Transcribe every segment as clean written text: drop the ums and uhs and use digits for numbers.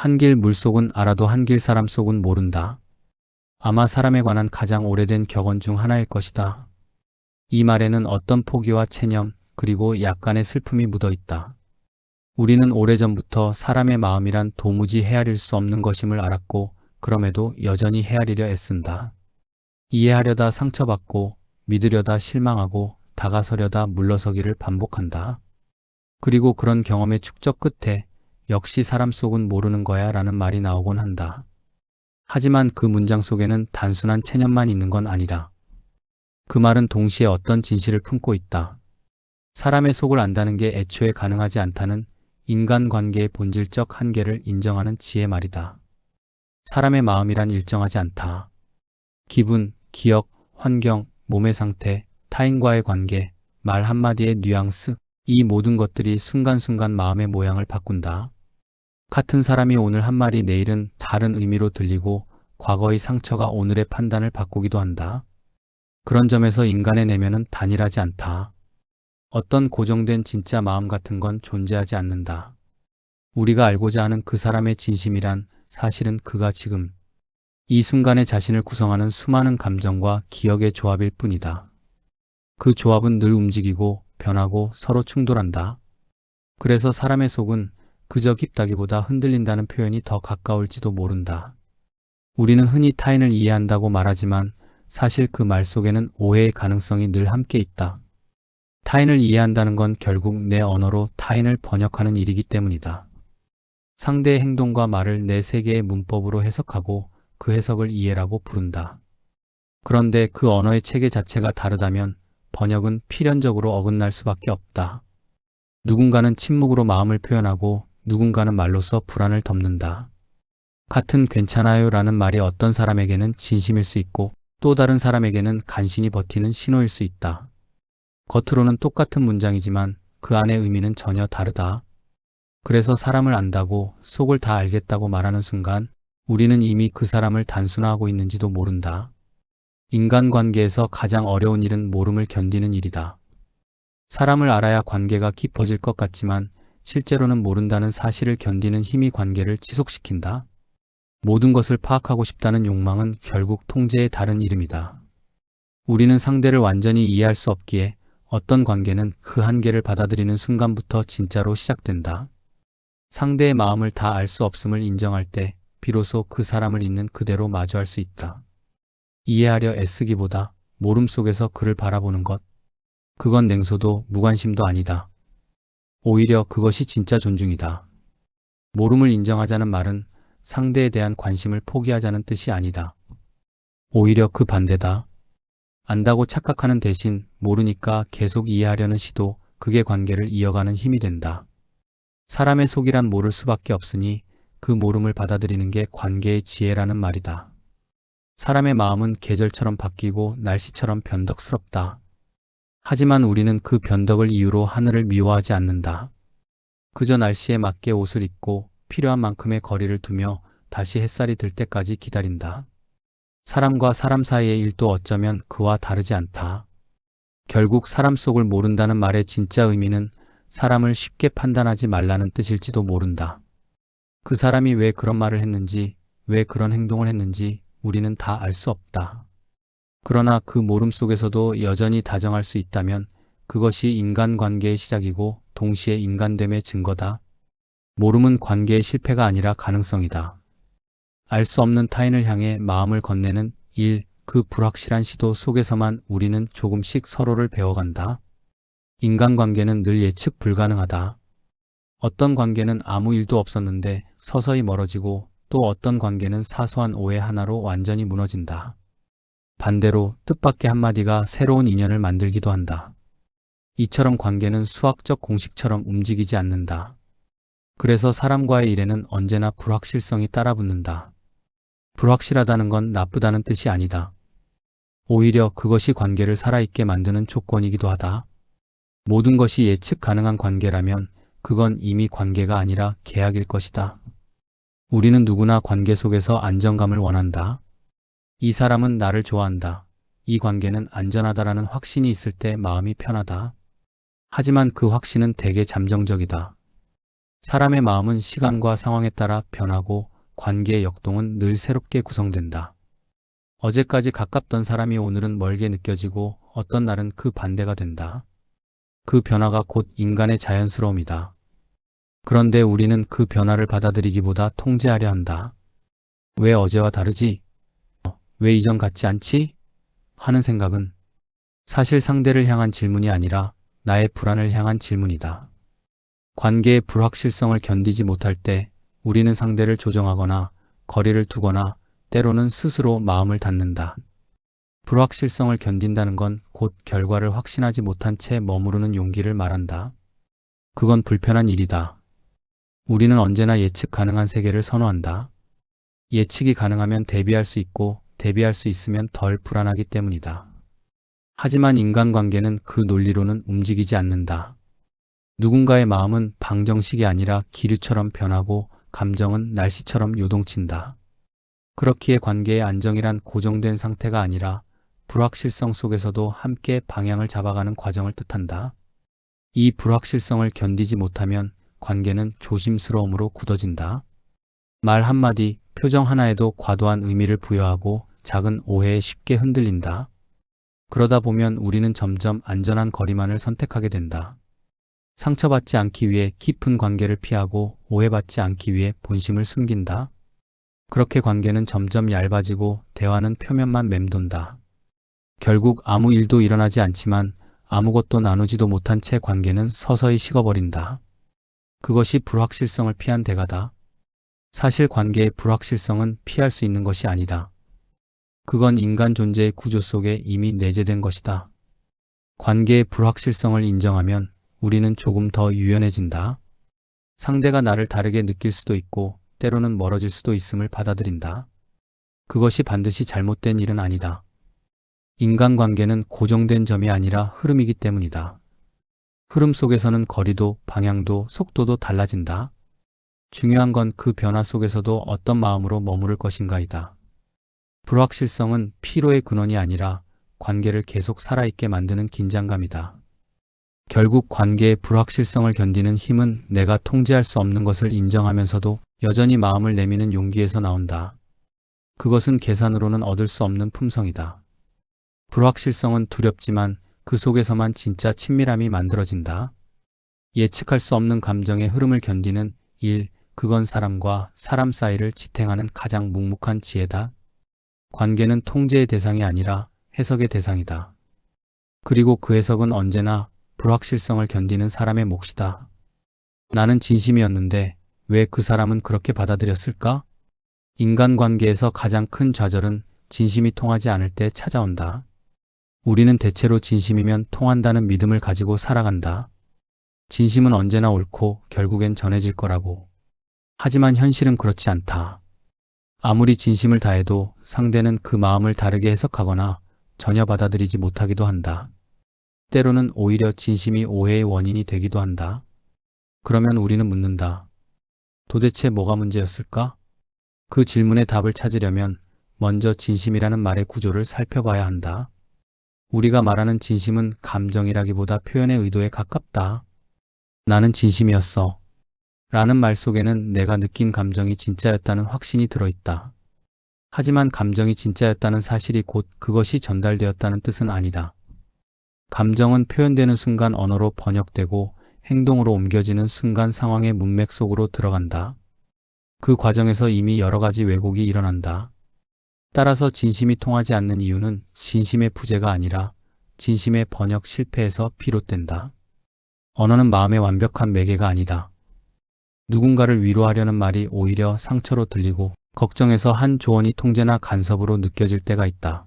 한길 물속은 알아도 한길 사람 속은 모른다. 아마 사람에 관한 가장 오래된 격언 중 하나일 것이다. 이 말에는 어떤 포기와 체념, 그리고 약간의 슬픔이 묻어 있다. 우리는 오래전부터 사람의 마음이란 도무지 헤아릴 수 없는 것임을 알았고, 그럼에도 여전히 헤아리려 애쓴다. 이해하려다 상처받고, 믿으려다 실망하고, 다가서려다 물러서기를 반복한다. 그리고 그런 경험의 축적 끝에 역시 사람 속은 모르는 거야 라는 말이 나오곤 한다. 하지만 그 문장 속에는 단순한 체념만 있는 건 아니다. 그 말은 동시에 어떤 진실을 품고 있다. 사람의 속을 안다는 게 애초에 가능하지 않다는 인간관계의 본질적 한계를 인정하는 지혜 말이다. 사람의 마음이란 일정하지 않다. 기분, 기억, 환경, 몸의 상태, 타인과의 관계, 말 한마디의 뉘앙스, 이 모든 것들이 순간순간 마음의 모양을 바꾼다. 같은 사람이 오늘 한 말이 내일은 다른 의미로 들리고 과거의 상처가 오늘의 판단을 바꾸기도 한다. 그런 점에서 인간의 내면은 단일하지 않다. 어떤 고정된 진짜 마음 같은 건 존재하지 않는다. 우리가 알고자 하는 그 사람의 진심이란 사실은 그가 지금 이 순간의 자신을 구성하는 수많은 감정과 기억의 조합일 뿐이다. 그 조합은 늘 움직이고 변하고 서로 충돌한다. 그래서 사람의 속은 그저 깊다기보다 흔들린다는 표현이 더 가까울지도 모른다. 우리는 흔히 타인을 이해한다고 말하지만 사실 그 말 속에는 오해의 가능성이 늘 함께 있다. 타인을 이해한다는 건 결국 내 언어로 타인을 번역하는 일이기 때문이다. 상대의 행동과 말을 내 세계의 문법으로 해석하고 그 해석을 이해라고 부른다. 그런데 그 언어의 체계 자체가 다르다면 번역은 필연적으로 어긋날 수밖에 없다. 누군가는 침묵으로 마음을 표현하고 누군가는 말로써 불안을 덮는다. 같은 괜찮아요 라는 말이 어떤 사람에게는 진심일 수 있고 또 다른 사람에게는 간신히 버티는 신호일 수 있다. 겉으로는 똑같은 문장이지만 그 안의 의미는 전혀 다르다. 그래서 사람을 안다고 속을 다 알겠다고 말하는 순간 우리는 이미 그 사람을 단순화하고 있는지도 모른다. 인간관계에서 가장 어려운 일은 모름을 견디는 일이다. 사람을 알아야 관계가 깊어질 것 같지만 실제로는 모른다는 사실을 견디는 힘이 관계를 지속시킨다. 모든 것을 파악하고 싶다는 욕망은 결국 통제의 다른 이름이다. 우리는 상대를 완전히 이해할 수 없기에 어떤 관계는 그 한계를 받아들이는 순간부터 진짜로 시작된다. 상대의 마음을 다 알 수 없음을 인정할 때 비로소 그 사람을 있는 그대로 마주할 수 있다. 이해하려 애쓰기보다 모름 속에서 그를 바라보는 것, 그건 냉소도 무관심도 아니다. 오히려 그것이 진짜 존중이다. 모름을 인정하자는 말은 상대에 대한 관심을 포기하자는 뜻이 아니다. 오히려 그 반대다. 안다고 착각하는 대신 모르니까 계속 이해하려는 시도, 그게 관계를 이어가는 힘이 된다. 사람의 속이란 모를 수밖에 없으니 그 모름을 받아들이는 게 관계의 지혜라는 말이다. 사람의 마음은 계절처럼 바뀌고 날씨처럼 변덕스럽다. 하지만 우리는 그 변덕을 이유로 하늘을 미워하지 않는다. 그저 날씨에 맞게 옷을 입고 필요한 만큼의 거리를 두며 다시 햇살이 들 때까지 기다린다. 사람과 사람 사이의 일도 어쩌면 그와 다르지 않다. 결국 사람 속을 모른다는 말의 진짜 의미는 사람을 쉽게 판단하지 말라는 뜻일지도 모른다. 그 사람이 왜 그런 말을 했는지, 왜 그런 행동을 했는지 우리는 다 알 수 없다. 그러나 그 모름 속에서도 여전히 다정할 수 있다면 그것이 인간관계의 시작이고 동시에 인간됨의 증거다. 모름은 관계의 실패가 아니라 가능성이다. 알 수 없는 타인을 향해 마음을 건네는 일, 그 불확실한 시도 속에서만 우리는 조금씩 서로를 배워간다. 인간관계는 늘 예측 불가능하다. 어떤 관계는 아무 일도 없었는데 서서히 멀어지고 또 어떤 관계는 사소한 오해 하나로 완전히 무너진다. 반대로 뜻밖의 한마디가 새로운 인연을 만들기도 한다. 이처럼 관계는 수학적 공식처럼 움직이지 않는다. 그래서 사람과의 일에는 언제나 불확실성이 따라붙는다. 불확실하다는 건 나쁘다는 뜻이 아니다. 오히려 그것이 관계를 살아있게 만드는 조건이기도 하다. 모든 것이 예측 가능한 관계라면 그건 이미 관계가 아니라 계약일 것이다. 우리는 누구나 관계 속에서 안정감을 원한다. 이 사람은 나를 좋아한다. 이 관계는 안전하다라는 확신이 있을 때 마음이 편하다. 하지만 그 확신은 대개 잠정적이다. 사람의 마음은 시간과 상황에 따라 변하고 관계의 역동은 늘 새롭게 구성된다. 어제까지 가깝던 사람이 오늘은 멀게 느껴지고 어떤 날은 그 반대가 된다. 그 변화가 곧 인간의 자연스러움이다. 그런데 우리는 그 변화를 받아들이기보다 통제하려 한다. 왜 어제와 다르지? 왜 이전 같지 않지? 하는 생각은 사실 상대를 향한 질문이 아니라 나의 불안을 향한 질문이다. 관계의 불확실성을 견디지 못할 때 우리는 상대를 조정하거나 거리를 두거나 때로는 스스로 마음을 닫는다. 불확실성을 견딘다는 건 곧 결과를 확신하지 못한 채 머무르는 용기를 말한다. 그건 불편한 일이다. 우리는 언제나 예측 가능한 세계를 선호한다. 예측이 가능하면 대비할 수 있고 대비할 수 있으면 덜 불안하기 때문이다. 하지만 인간관계는 그 논리로는 움직이지 않는다. 누군가의 마음은 방정식이 아니라 기류처럼 변하고 감정은 날씨처럼 요동친다. 그렇기에 관계의 안정이란 고정된 상태가 아니라 불확실성 속에서도 함께 방향을 잡아가는 과정을 뜻한다. 이 불확실성을 견디지 못하면 관계는 조심스러움으로 굳어진다. 말 한마디, 표정 하나에도 과도한 의미를 부여하고 작은 오해에 쉽게 흔들린다. 그러다 보면 우리는 점점 안전한 거리만을 선택하게 된다. 상처받지 않기 위해 깊은 관계를 피하고 오해받지 않기 위해 본심을 숨긴다. 그렇게 관계는 점점 얇아지고 대화는 표면만 맴돈다. 결국 아무 일도 일어나지 않지만 아무것도 나누지도 못한 채 관계는 서서히 식어버린다. 그것이 불확실성을 피한 대가다. 사실 관계의 불확실성은 피할 수 있는 것이 아니다. 그건 인간 존재의 구조 속에 이미 내재된 것이다. 관계의 불확실성을 인정하면 우리는 조금 더 유연해진다. 상대가 나를 다르게 느낄 수도 있고 때로는 멀어질 수도 있음을 받아들인다. 그것이 반드시 잘못된 일은 아니다. 인간관계는 고정된 점이 아니라 흐름이기 때문이다. 흐름 속에서는 거리도 방향도 속도도 달라진다. 중요한 건 그 변화 속에서도 어떤 마음으로 머무를 것인가이다. 불확실성은 피로의 근원이 아니라 관계를 계속 살아있게 만드는 긴장감이다. 결국 관계의 불확실성을 견디는 힘은 내가 통제할 수 없는 것을 인정하면서도 여전히 마음을 내미는 용기에서 나온다. 그것은 계산으로는 얻을 수 없는 품성이다. 불확실성은 두렵지만 그 속에서만 진짜 친밀함이 만들어진다. 예측할 수 없는 감정의 흐름을 견디는 일, 그건 사람과 사람 사이를 지탱하는 가장 묵묵한 지혜다. 관계는 통제의 대상이 아니라 해석의 대상이다. 그리고 그 해석은 언제나 불확실성을 견디는 사람의 몫이다. 나는 진심이었는데 왜 그 사람은 그렇게 받아들였을까? 인간관계에서 가장 큰 좌절은 진심이 통하지 않을 때 찾아온다. 우리는 대체로 진심이면 통한다는 믿음을 가지고 살아간다. 진심은 언제나 옳고 결국엔 전해질 거라고. 하지만 현실은 그렇지 않다. 아무리 진심을 다해도 상대는 그 마음을 다르게 해석하거나 전혀 받아들이지 못하기도 한다. 때로는 오히려 진심이 오해의 원인이 되기도 한다. 그러면 우리는 묻는다. 도대체 뭐가 문제였을까? 그 질문의 답을 찾으려면 먼저 진심이라는 말의 구조를 살펴봐야 한다. 우리가 말하는 진심은 감정이라기보다 표현의 의도에 가깝다. 나는 진심이었어. 라는 말 속에는 내가 느낀 감정이 진짜였다는 확신이 들어있다. 하지만 감정이 진짜였다는 사실이 곧 그것이 전달되었다는 뜻은 아니다. 감정은 표현되는 순간 언어로 번역되고 행동으로 옮겨지는 순간 상황의 문맥 속으로 들어간다. 그 과정에서 이미 여러 가지 왜곡이 일어난다. 따라서 진심이 통하지 않는 이유는 진심의 부재가 아니라 진심의 번역 실패에서 비롯된다. 언어는 마음의 완벽한 매개가 아니다. 누군가를 위로하려는 말이 오히려 상처로 들리고 걱정에서 한 조언이 통제나 간섭으로 느껴질 때가 있다.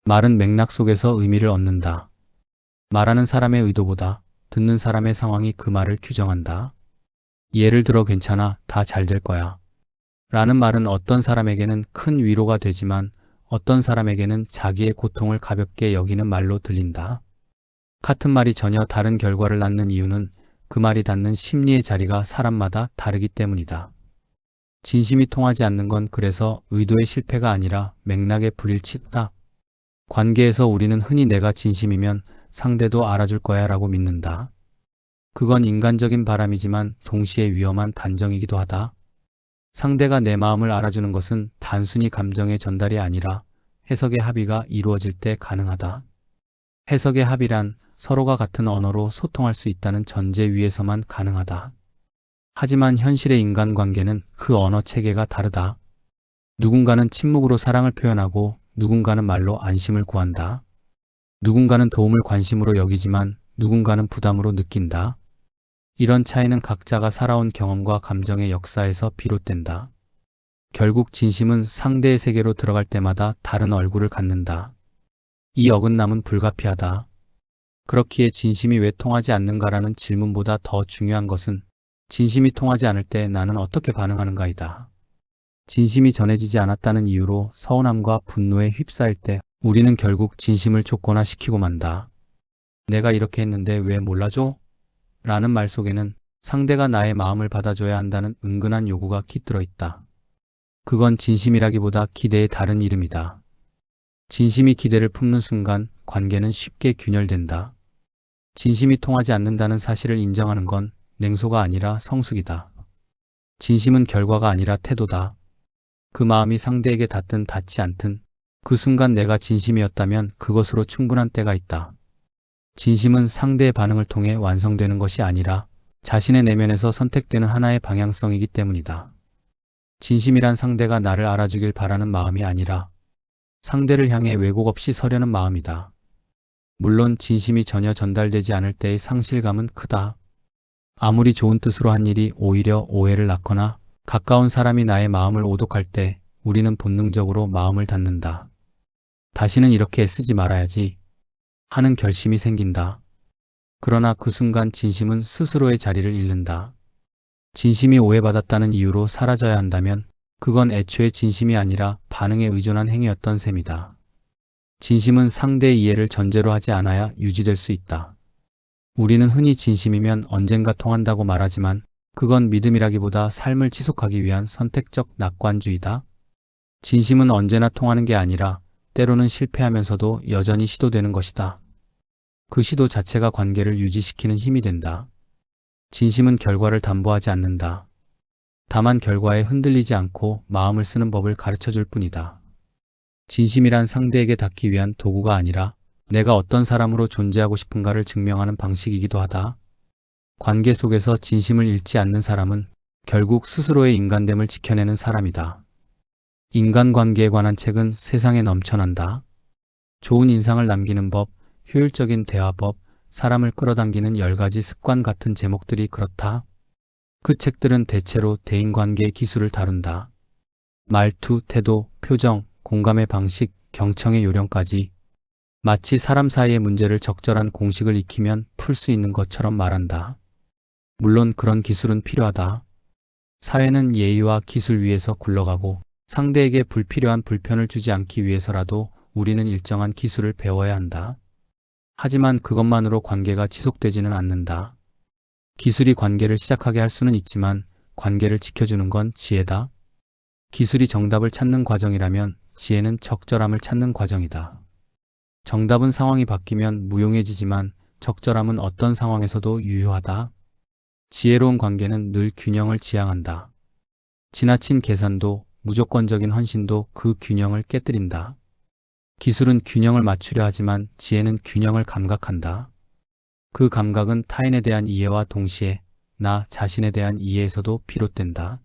말은 맥락 속에서 의미를 얻는다. 말하는 사람의 의도보다 듣는 사람의 상황이 그 말을 규정한다. 예를 들어 괜찮아, 다 잘 될 거야. 라는 말은 어떤 사람에게는 큰 위로가 되지만 어떤 사람에게는 자기의 고통을 가볍게 여기는 말로 들린다. 같은 말이 전혀 다른 결과를 낳는 이유는 그 말이 닿는 심리의 자리가 사람마다 다르기 때문이다. 진심이 통하지 않는 건 그래서 의도의 실패가 아니라 맥락의 불일치다. 관계에서 우리는 흔히 내가 진심이면 상대도 알아줄 거야 라고 믿는다. 그건 인간적인 바람이지만 동시에 위험한 단정이기도 하다. 상대가 내 마음을 알아주는 것은 단순히 감정의 전달이 아니라 해석의 합의가 이루어질 때 가능하다. 해석의 합의란 서로가 같은 언어로 소통할 수 있다는 전제 위에서만 가능하다. 하지만 현실의 인간관계는 그 언어 체계가 다르다. 누군가는 침묵으로 사랑을 표현하고 누군가는 말로 안심을 구한다. 누군가는 도움을 관심으로 여기지만 누군가는 부담으로 느낀다. 이런 차이는 각자가 살아온 경험과 감정의 역사에서 비롯된다. 결국 진심은 상대의 세계로 들어갈 때마다 다른 얼굴을 갖는다. 이 어긋남은 불가피하다. 그렇기에 진심이 왜 통하지 않는가라는 질문보다 더 중요한 것은 진심이 통하지 않을 때 나는 어떻게 반응하는가이다. 진심이 전해지지 않았다는 이유로 서운함과 분노에 휩싸일 때 우리는 결국 진심을 촉구시키고 만다. 내가 이렇게 했는데 왜 몰라줘? 라는 말 속에는 상대가 나의 마음을 받아줘야 한다는 은근한 요구가 깃들어 있다. 그건 진심이라기보다 기대의 다른 이름이다. 진심이 기대를 품는 순간 관계는 쉽게 균열된다. 진심이 통하지 않는다는 사실을 인정하는 건 냉소가 아니라 성숙이다. 진심은 결과가 아니라 태도다. 그 마음이 상대에게 닿든 닿지 않든 그 순간 내가 진심이었다면 그것으로 충분한 때가 있다. 진심은 상대의 반응을 통해 완성되는 것이 아니라 자신의 내면에서 선택되는 하나의 방향성이기 때문이다. 진심이란 상대가 나를 알아주길 바라는 마음이 아니라 상대를 향해 왜곡 없이 서려는 마음이다. 물론 진심이 전혀 전달되지 않을 때의 상실감은 크다. 아무리 좋은 뜻으로 한 일이 오히려 오해를 낳거나 가까운 사람이 나의 마음을 오독할 때 우리는 본능적으로 마음을 닫는다. 다시는 이렇게 애쓰지 말아야지 하는 결심이 생긴다. 그러나 그 순간 진심은 스스로의 자리를 잃는다. 진심이 오해받았다는 이유로 사라져야 한다면 그건 애초에 진심이 아니라 반응에 의존한 행위였던 셈이다. 진심은 상대의 이해를 전제로 하지 않아야 유지될 수 있다. 우리는 흔히 진심이면 언젠가 통한다고 말하지만 그건 믿음이라기보다 삶을 지속하기 위한 선택적 낙관주의다. 진심은 언제나 통하는 게 아니라 때로는 실패하면서도 여전히 시도되는 것이다. 그 시도 자체가 관계를 유지시키는 힘이 된다. 진심은 결과를 담보하지 않는다. 다만 결과에 흔들리지 않고 마음을 쓰는 법을 가르쳐줄 뿐이다. 진심이란 상대에게 닿기 위한 도구가 아니라 내가 어떤 사람으로 존재하고 싶은가를 증명하는 방식이기도 하다. 관계 속에서 진심을 잃지 않는 사람은 결국 스스로의 인간됨을 지켜내는 사람이다. 인간관계에 관한 책은 세상에 넘쳐난다. 좋은 인상을 남기는 법, 효율적인 대화법, 사람을 끌어당기는 10가지 습관 같은 제목들이 그렇다. 그 책들은 대체로 대인관계의 기술을 다룬다. 말투, 태도, 표정, 공감의 방식, 경청의 요령까지 마치 사람 사이의 문제를 적절한 공식을 익히면 풀 수 있는 것처럼 말한다. 물론 그런 기술은 필요하다. 사회는 예의와 기술 위에서 굴러가고 상대에게 불필요한 불편을 주지 않기 위해서라도 우리는 일정한 기술을 배워야 한다. 하지만 그것만으로 관계가 지속되지는 않는다. 기술이 관계를 시작하게 할 수는 있지만 관계를 지켜주는 건 지혜다. 기술이 정답을 찾는 과정이라면 지혜는 적절함을 찾는 과정이다. 정답은 상황이 바뀌면 무용해지지만 적절함은 어떤 상황에서도 유효하다. 지혜로운 관계는 늘 균형을 지향한다. 지나친 계산도 무조건적인 헌신도 그 균형을 깨뜨린다. 기술은 균형을 맞추려 하지만 지혜는 균형을 감각한다. 그 감각은 타인에 대한 이해와 동시에 나 자신에 대한 이해에서도 비롯된다.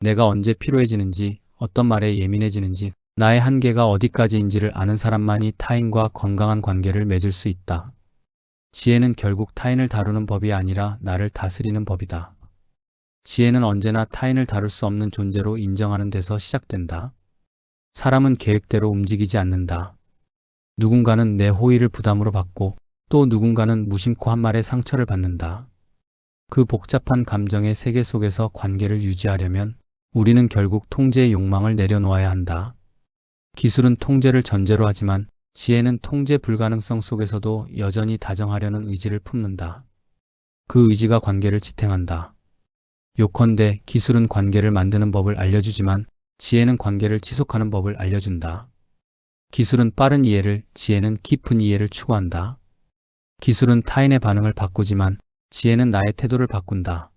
내가 언제 피로해지는지, 어떤 말에 예민해지는지, 나의 한계가 어디까지인지를 아는 사람만이 타인과 건강한 관계를 맺을 수 있다. 지혜는 결국 타인을 다루는 법이 아니라 나를 다스리는 법이다. 지혜는 언제나 타인을 다룰 수 없는 존재로 인정하는 데서 시작된다. 사람은 계획대로 움직이지 않는다. 누군가는 내 호의를 부담으로 받고 또 누군가는 무심코 한 말에 상처를 받는다. 그 복잡한 감정의 세계 속에서 관계를 유지하려면 우리는 결국 통제의 욕망을 내려놓아야 한다. 기술은 통제를 전제로 하지만 지혜는 통제 불가능성 속에서도 여전히 다정하려는 의지를 품는다. 그 의지가 관계를 지탱한다. 요컨대 기술은 관계를 만드는 법을 알려주지만 지혜는 관계를 지속하는 법을 알려준다. 기술은 빠른 이해를, 지혜는 깊은 이해를 추구한다. 기술은 타인의 반응을 바꾸지만 지혜는 나의 태도를 바꾼다.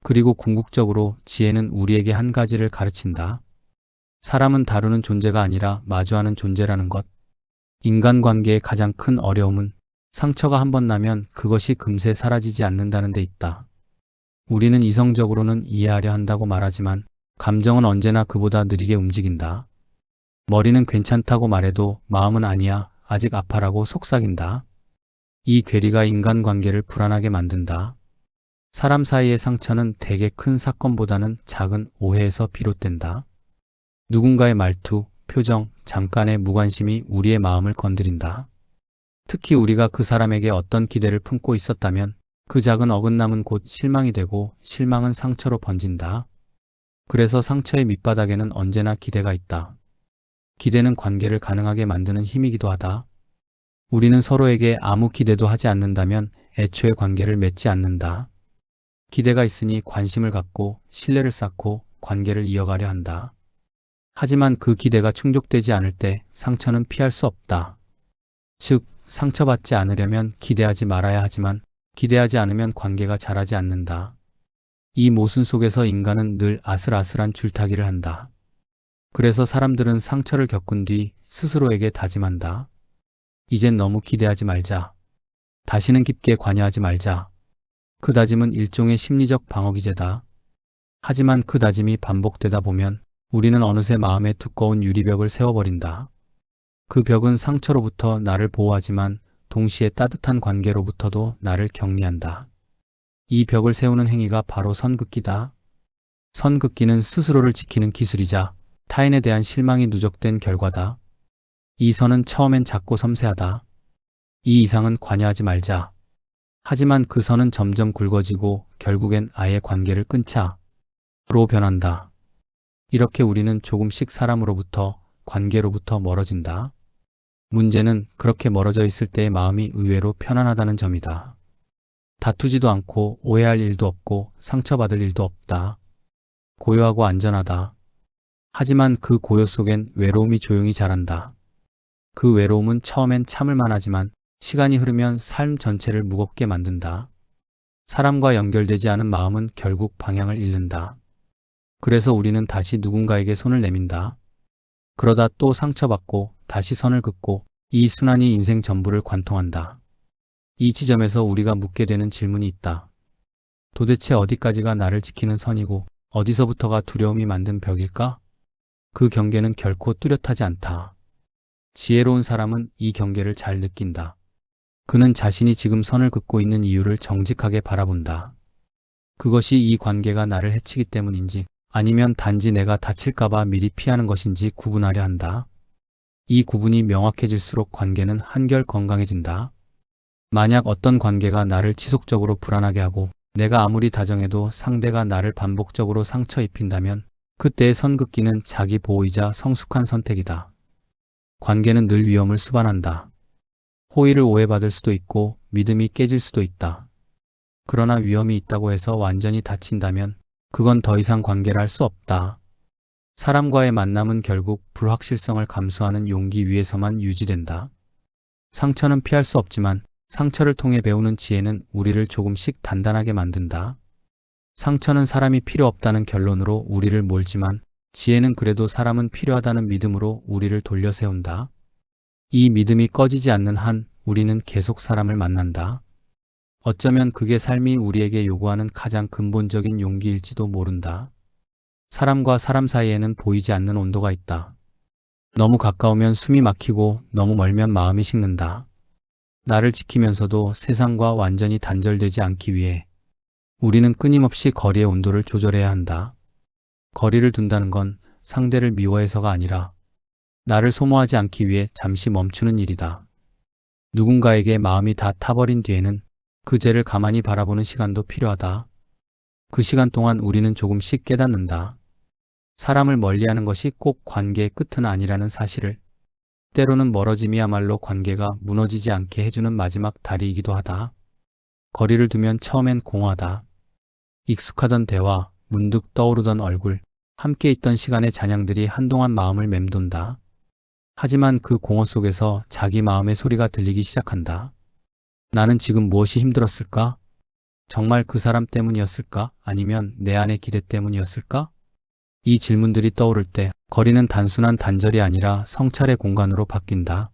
그리고 궁극적으로 지혜는 우리에게 한 가지를 가르친다. 사람은 다루는 존재가 아니라 마주하는 존재라는 것. 인간관계의 가장 큰 어려움은 상처가 한 번 나면 그것이 금세 사라지지 않는다는 데 있다. 우리는 이성적으로는 이해하려 한다고 말하지만 감정은 언제나 그보다 느리게 움직인다. 머리는 괜찮다고 말해도 마음은 아니야, 아직 아파라고 속삭인다. 이 괴리가 인간관계를 불안하게 만든다. 사람 사이의 상처는 대개 큰 사건보다는 작은 오해에서 비롯된다. 누군가의 말투, 표정, 잠깐의 무관심이 우리의 마음을 건드린다. 특히 우리가 그 사람에게 어떤 기대를 품고 있었다면 그 작은 어긋남은 곧 실망이 되고 실망은 상처로 번진다. 그래서 상처의 밑바닥에는 언제나 기대가 있다. 기대는 관계를 가능하게 만드는 힘이기도 하다. 우리는 서로에게 아무 기대도 하지 않는다면 애초에 관계를 맺지 않는다. 기대가 있으니 관심을 갖고 신뢰를 쌓고 관계를 이어가려 한다. 하지만 그 기대가 충족되지 않을 때 상처는 피할 수 없다. 즉, 상처받지 않으려면 기대하지 말아야 하지만 기대하지 않으면 관계가 자라지 않는다. 이 모순 속에서 인간은 늘 아슬아슬한 줄타기를 한다. 그래서 사람들은 상처를 겪은 뒤 스스로에게 다짐한다. 이젠 너무 기대하지 말자. 다시는 깊게 관여하지 말자. 그 다짐은 일종의 심리적 방어기제다. 하지만 그 다짐이 반복되다 보면 우리는 어느새 마음에 두꺼운 유리벽을 세워버린다. 그 벽은 상처로부터 나를 보호하지만 동시에 따뜻한 관계로부터도 나를 격리한다. 이 벽을 세우는 행위가 바로 선긋기다. 선긋기는 스스로를 지키는 기술이자 타인에 대한 실망이 누적된 결과다. 이 선은 처음엔 작고 섬세하다. 이 이상은 관여하지 말자. 하지만 그 선은 점점 굵어지고 결국엔 아예 관계를 끊자로 변한다. 이렇게 우리는 조금씩 사람으로부터, 관계로부터 멀어진다. 문제는 그렇게 멀어져 있을 때의 마음이 의외로 편안하다는 점이다. 다투지도 않고 오해할 일도 없고 상처받을 일도 없다. 고요하고 안전하다. 하지만 그 고요 속엔 외로움이 조용히 자란다. 그 외로움은 처음엔 참을만 하지만 시간이 흐르면 삶 전체를 무겁게 만든다. 사람과 연결되지 않은 마음은 결국 방향을 잃는다. 그래서 우리는 다시 누군가에게 손을 내민다. 그러다 또 상처받고 다시 선을 긋고 이 순환이 인생 전부를 관통한다. 이 지점에서 우리가 묻게 되는 질문이 있다. 도대체 어디까지가 나를 지키는 선이고 어디서부터가 두려움이 만든 벽일까? 그 경계는 결코 뚜렷하지 않다. 지혜로운 사람은 이 경계를 잘 느낀다. 그는 자신이 지금 선을 긋고 있는 이유를 정직하게 바라본다. 그것이 이 관계가 나를 해치기 때문인지 아니면 단지 내가 다칠까봐 미리 피하는 것인지 구분하려 한다. 이 구분이 명확해질수록 관계는 한결 건강해진다. 만약 어떤 관계가 나를 지속적으로 불안하게 하고 내가 아무리 다정해도 상대가 나를 반복적으로 상처 입힌다면 그때의 선긋기는 자기 보호이자 성숙한 선택이다. 관계는 늘 위험을 수반한다. 호의를 오해받을 수도 있고 믿음이 깨질 수도 있다. 그러나 위험이 있다고 해서 완전히 다친다면 그건 더 이상 관계를 할 수 없다. 사람과의 만남은 결국 불확실성을 감수하는 용기 위에서만 유지된다. 상처는 피할 수 없지만 상처를 통해 배우는 지혜는 우리를 조금씩 단단하게 만든다. 상처는 사람이 필요 없다는 결론으로 우리를 몰지만 지혜는 그래도 사람은 필요하다는 믿음으로 우리를 돌려 세운다. 이 믿음이 꺼지지 않는 한 우리는 계속 사람을 만난다. 어쩌면 그게 삶이 우리에게 요구하는 가장 근본적인 용기일지도 모른다. 사람과 사람 사이에는 보이지 않는 온도가 있다. 너무 가까우면 숨이 막히고 너무 멀면 마음이 식는다. 나를 지키면서도 세상과 완전히 단절되지 않기 위해 우리는 끊임없이 거리의 온도를 조절해야 한다. 거리를 둔다는 건 상대를 미워해서가 아니라 나를 소모하지 않기 위해 잠시 멈추는 일이다. 누군가에게 마음이 다 타버린 뒤에는 그 죄를 가만히 바라보는 시간도 필요하다. 그 시간 동안 우리는 조금씩 깨닫는다. 사람을 멀리하는 것이 꼭 관계의 끝은 아니라는 사실을. 때로는 멀어짐이야말로 관계가 무너지지 않게 해주는 마지막 다리이기도 하다. 거리를 두면 처음엔 공허하다. 익숙하던 대화, 문득 떠오르던 얼굴, 함께 있던 시간의 잔향들이 한동안 마음을 맴돈다. 하지만 그 공허 속에서 자기 마음의 소리가 들리기 시작한다. 나는 지금 무엇이 힘들었을까? 정말 그 사람 때문이었을까? 아니면 내 안의 기대 때문이었을까? 이 질문들이 떠오를 때 거리는 단순한 단절이 아니라 성찰의 공간으로 바뀐다.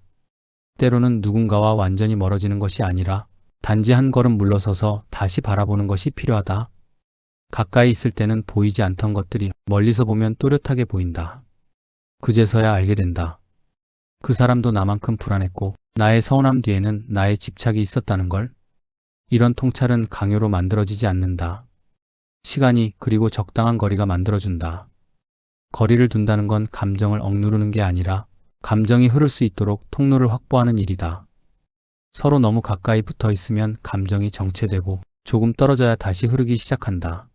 때로는 누군가와 완전히 멀어지는 것이 아니라 단지 한 걸음 물러서서 다시 바라보는 것이 필요하다. 가까이 있을 때는 보이지 않던 것들이 멀리서 보면 또렷하게 보인다. 그제서야 알게 된다. 그 사람도 나만큼 불안했고 나의 서운함 뒤에는 나의 집착이 있었다는 걸. 이런 통찰은 강요로 만들어지지 않는다. 시간이 그리고 적당한 거리가 만들어준다. 거리를 둔다는 건 감정을 억누르는 게 아니라 감정이 흐를 수 있도록 통로를 확보하는 일이다. 서로 너무 가까이 붙어 있으면 감정이 정체되고 조금 떨어져야 다시 흐르기 시작한다.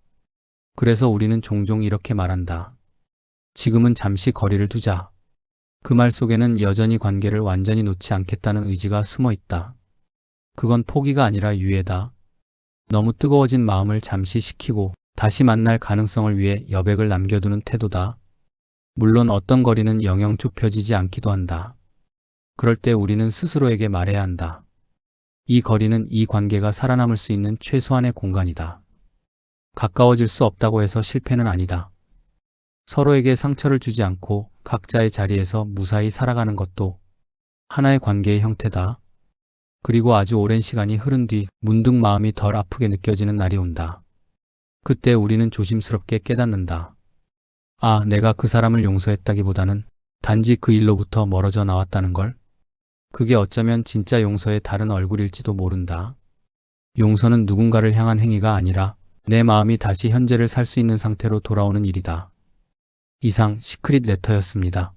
그래서 우리는 종종 이렇게 말한다. 지금은 잠시 거리를 두자. 그 말 속에는 여전히 관계를 완전히 놓지 않겠다는 의지가 숨어 있다. 그건 포기가 아니라 유예다. 너무 뜨거워진 마음을 잠시 식히고 다시 만날 가능성을 위해 여백을 남겨두는 태도다. 물론 어떤 거리는 영영 좁혀지지 않기도 한다. 그럴 때 우리는 스스로에게 말해야 한다. 이 거리는 이 관계가 살아남을 수 있는 최소한의 공간이다. 가까워질 수 없다고 해서 실패는 아니다. 서로에게 상처를 주지 않고 각자의 자리에서 무사히 살아가는 것도 하나의 관계의 형태다. 그리고 아주 오랜 시간이 흐른 뒤 문득 마음이 덜 아프게 느껴지는 날이 온다. 그때 우리는 조심스럽게 깨닫는다. 아, 내가 그 사람을 용서했다기보다는 단지 그 일로부터 멀어져 나왔다는 걸. 그게 어쩌면 진짜 용서의 다른 얼굴일지도 모른다. 용서는 누군가를 향한 행위가 아니라 내 마음이 다시 현재를 살 수 있는 상태로 돌아오는 일이다. 이상 시크릿 레터였습니다.